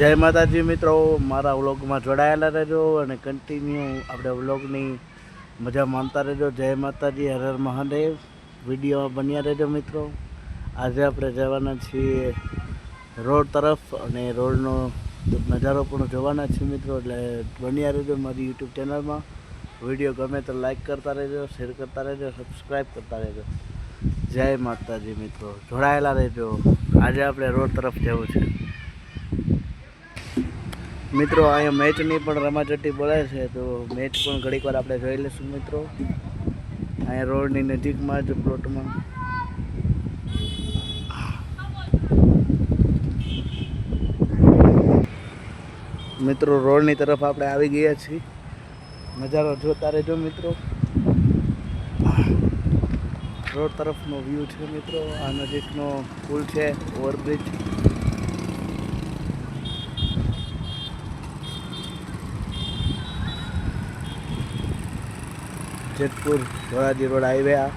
જય માતાજી મિત્રો, મારા વ્લોગમાં જોડાયેલા રહેજો અને કન્ટિન્યુ આપણે વ્લોગની મજા માણતા રહેજો. જય માતાજી, હર હર મહાદેવ. વિડીયો બન્યા રહેજો મિત્રો. આજે આપણે જવાના છીએ રોડ તરફ અને રોડનો નજારો પણ જોવાના છીએ મિત્રો. એટલે બન્યા રહેજો મારી યુટ્યુબ ચેનલમાં. વિડીયો ગમે તો લાઈક કરતા રહેજો, શેર કરતા રહેજો, સબસ્ક્રાઈબ કરતા રહેજો. જય માતાજી મિત્રો, જોડાયેલા રહેજો. આજે આપણે રોડ તરફ જવું છે મિત્રો. અહીંયા મેચની પણ રમાચટ્ટી બોલાય છે, તો મેચ પણ ઘડીક વાર આપણે જોઈ લઈશું મિત્રો. અહીંયા રોડની નજીકમાં જ પ્લોટમાં મિત્રો રોડની તરફ આપણે આવી ગયા છીએ. નજારો જોતા રહેજો મિત્રો. રોડ તરફનો વ્યૂ છે મિત્રો. આ નજીકનો પુલ છે, overbridge. Jetpur Dhoraji road highway. આ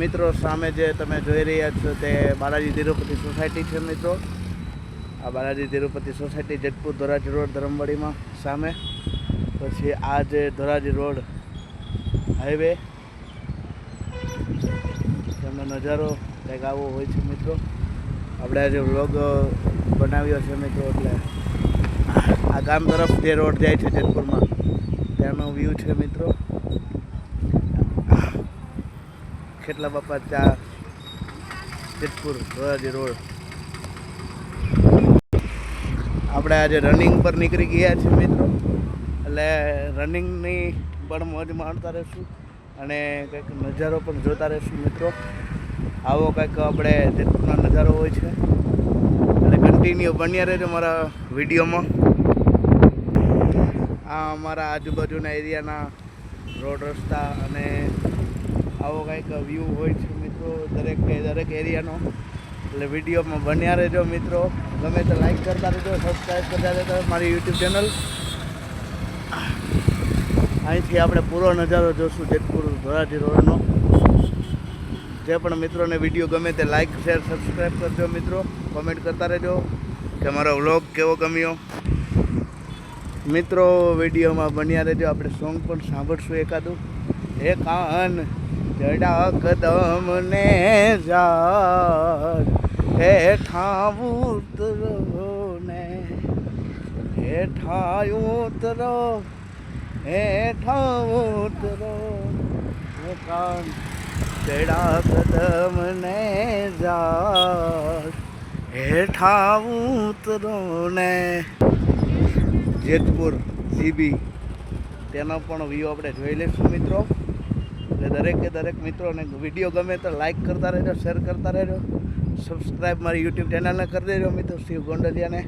મિત્રો સામે જે તમે જોઈ રહ્યા છો તે બાલાજી તિરુપતિ સોસાયટી છે મિત્રો. આ બાલાજી તિરુપતિ સોસાયટી જેતપુર ધોરાજી રોડ ધરમવાડીમાં સામે. પછી આ જે ધોરાજી રોડ હાઈવે, તેમનો નજારો કંઈક આવો હોય છે મિત્રો. આપણે આજે વ્લોગ બનાવ્યો છે મિત્રો. એટલે આ ગામ તરફ જે રોડ જાય છે જેતપુરમાં, ત્યાંનો વ્યૂ છે મિત્રો. ખેટલા બાપા ચા, જેતપુર ધોરાજી રોડ. આપણે આજે રનિંગ પર નીકળી ગયા છીએ મિત્રો. એટલે રનિંગની પણ મોજ માણતા રહીશું અને કંઈક નજારો પણ જોતા રહીશું મિત્રો. આવો કંઈક આપણે જેતપુરનો નજારો હોય છે. એટલે કન્ટિન્યુ બન્યા રહેજો મારા વિડીયોમાં. આ અમારા આજુબાજુના એરિયાના રોડ રસ્તા અને આવો કંઈક વ્યૂ હોય છે મિત્રો દરેક એરિયાનો. એટલે વિડીયોમાં બન્યા રહેજો મિત્રો. ગમે તો લાઈક કરતા રહેજો, સબસ્ક્રાઈબ કરતા રહેજો મારી યુટ્યુબ ચેનલ. અહીંથી આપણે પૂરો નજારો જોશું જેતપુર ધોરાજી રોડનો. જે પણ મિત્રોને વિડીયો ગમે તે લાઈક, શેર, સબસ્ક્રાઈબ કરજો મિત્રો. કોમેન્ટ કરતા રહેજો કે મારો વ્લોગ કેવો ગમ્યો મિત્રો. વિડીયોમાં બન્યા રહેજો. આપણે સોંગ પણ સાંભળશું એકાદું. એ કાન જડા કદમ ને ઝાડ હેઠા ઉતરો ને હેઠા ઉતરો હેઠા ઉતરો. એ કાન જડા કદમ ને ઝાડ હેઠા ઉતરો ને. જેતપુર જીબી તેનો પણ વ્યૂ આપણે જોઈ લઈશું મિત્રો. એટલે દરેક મિત્રોને વિડીયો ગમે તો લાઈક કરતા રહેજો, શેર કરતા રહેજો, સબસ્ક્રાઈબ મારી યુટ્યુબ ચેનલને કરી દેજો મિત્રો. શિવ ગોંડલિયાને.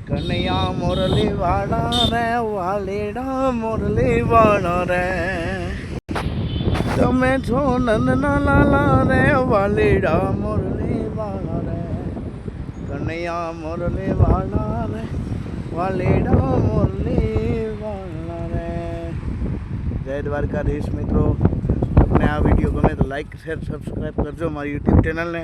કનૈયા મોરલી વાળા રે વાલીડા મોરલી વાળા રે, તમે છો નંદના લાલા રે વાલીડા મોરલી વાળા રે. કનૈયા મોરલી વાળા રે વાલીડા મોરલી વાળા રે. જય દ્વારકાધીશ મિત્રો. આપણે આ વિડીયો ગમે તો લાઈક, શેર, સબસ્ક્રાઈબ કરજો મારી યુટ્યુબ ચેનલને.